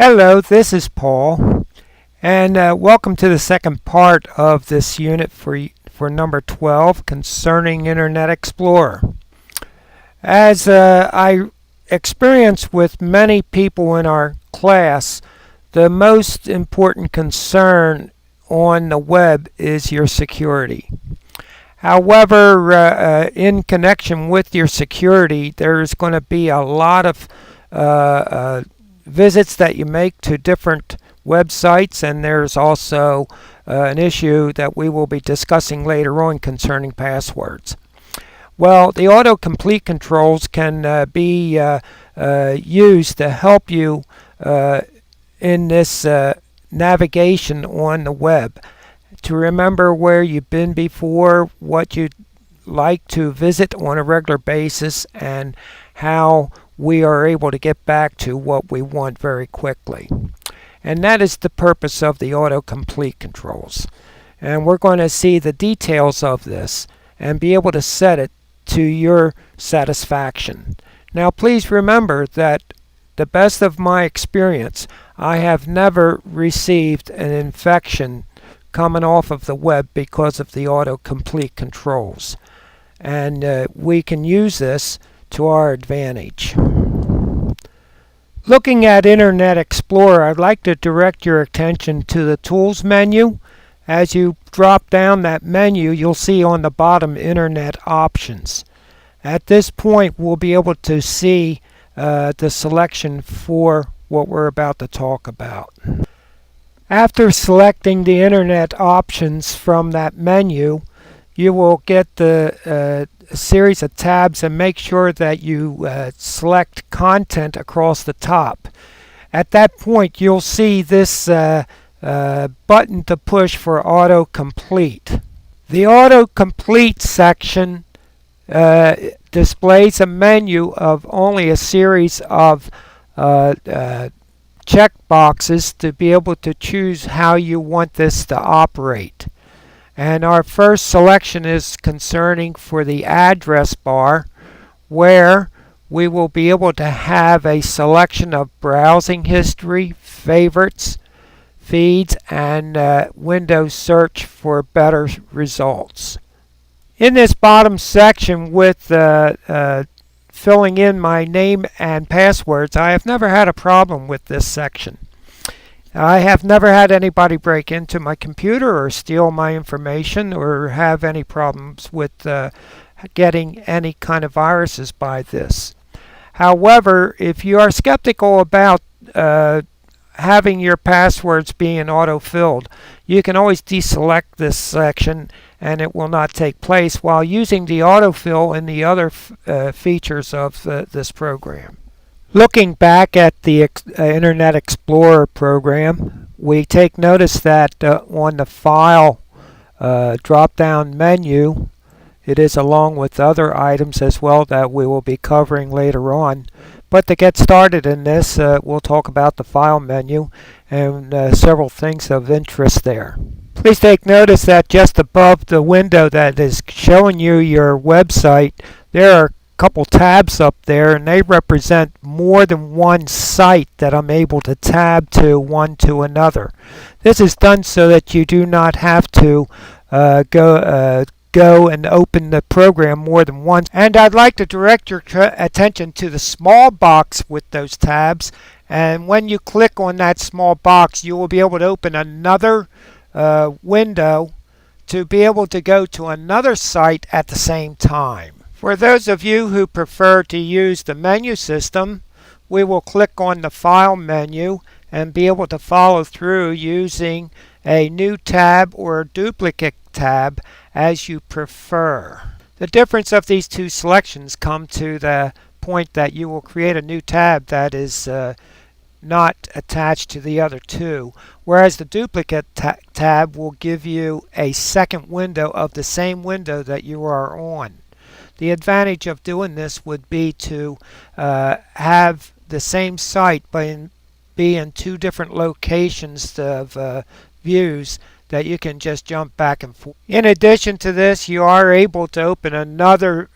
Hello, this is Paul, and welcome to the second part of this unit for number 12 concerning Internet Explorer. As I experience with many people in our class, the most important concern on the web is your security. However, in connection with your security, there's going to be a lot of visits that you make to different websites, and there's also an issue that we will be discussing later on concerning passwords. Well, the autocomplete controls can be used to help you in this navigation on the web, to remember where you've been before, what you'd like to visit on a regular basis, and how we are able to get back to what we want very quickly. And that is the purpose of the autocomplete controls. And we're going to see the details of this and be able to set it to your satisfaction. Now please remember that the best of my experience, I have never received an infection coming off of the web because of the autocomplete controls. And we can use this to our advantage. Looking at Internet Explorer, I'd like to direct your attention to the Tools menu. As you drop down that menu, you'll see on the bottom Internet Options. At this point, we'll be able to see the selection for what we're about to talk about. After selecting the Internet Options from that menu, you will get the series of tabs, and make sure that you select Content across the top. At that point, you'll see this button to push for autocomplete. The autocomplete section displays a menu of only a series of check boxes to be able to choose how you want this to operate. And our first selection is concerning for the address bar, where we will be able to have a selection of browsing history, favorites, feeds, and Windows search for better results. In this bottom section with filling in my name and passwords, I have never had a problem with this section. I have never had anybody break into my computer or steal my information or have any problems with getting any kind of viruses by this. However, if you are skeptical about having your passwords being auto-filled, you can always deselect this section and it will not take place while using the autofill and the other features of this program. Looking back at the Internet Explorer program, we take notice that on the File drop-down menu, it is along with other items as well that we will be covering later on. But to get started in this, we'll talk about the File menu and several things of interest there. Please take notice that just above the window that is showing you your website, there are couple tabs up there, and they represent more than one site that I'm able to tab to one to another. This is done so that you do not have to go and open the program more than once. And I'd like to direct your attention to the small box with those tabs, and when you click on that small box, you will be able to open another window to be able to go to another site at the same time. For those of you who prefer to use the menu system, we will click on the File menu and be able to follow through using a new tab or a duplicate tab as you prefer. The difference of these two selections come to the point that you will create a new tab that is not attached to the other two, whereas the duplicate tab will give you a second window of the same window that you are on. The advantage of doing this would be to have the same site but be in two different locations of views that you can just jump back and forth. In addition to this, you are able to open another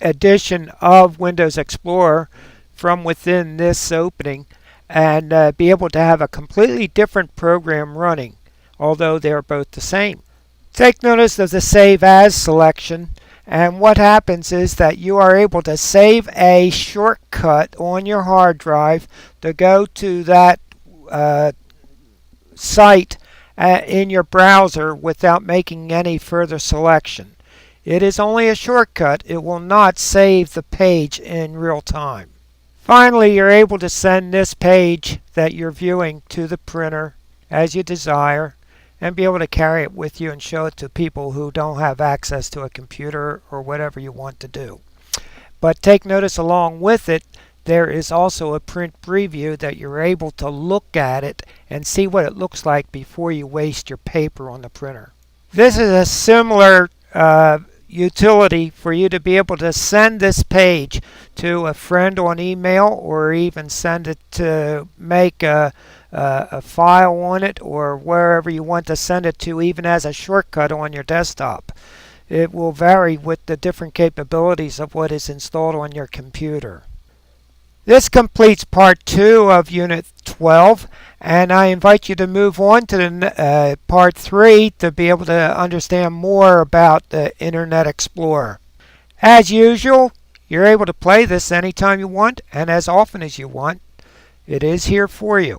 edition of Windows Explorer from within this opening, and be able to have a completely different program running, although they're both the same. Take notice of the Save As selection, and what happens is that you are able to save a shortcut on your hard drive to go to that site in your browser without making any further selection. It is only a shortcut. It will not save the page in real time. Finally, you're able to send this page that you're viewing to the printer as you desire and be able to carry it with you and show it to people who don't have access to a computer or whatever you want to do. But take notice, along with it, there is also a print preview that you're able to look at it and see what it looks like before you waste your paper on the printer. This is a similar utility for you to be able to send this page to a friend on email, or even send it to make a file on it, or wherever you want to send it to, even as a shortcut on your desktop. It will vary with the different capabilities of what is installed on your computer. This completes part 2 of Unit 12, and I invite you to move on to the part 3 to be able to understand more about the Internet Explorer. As usual, you're able to play this anytime you want and as often as you want. It is here for you.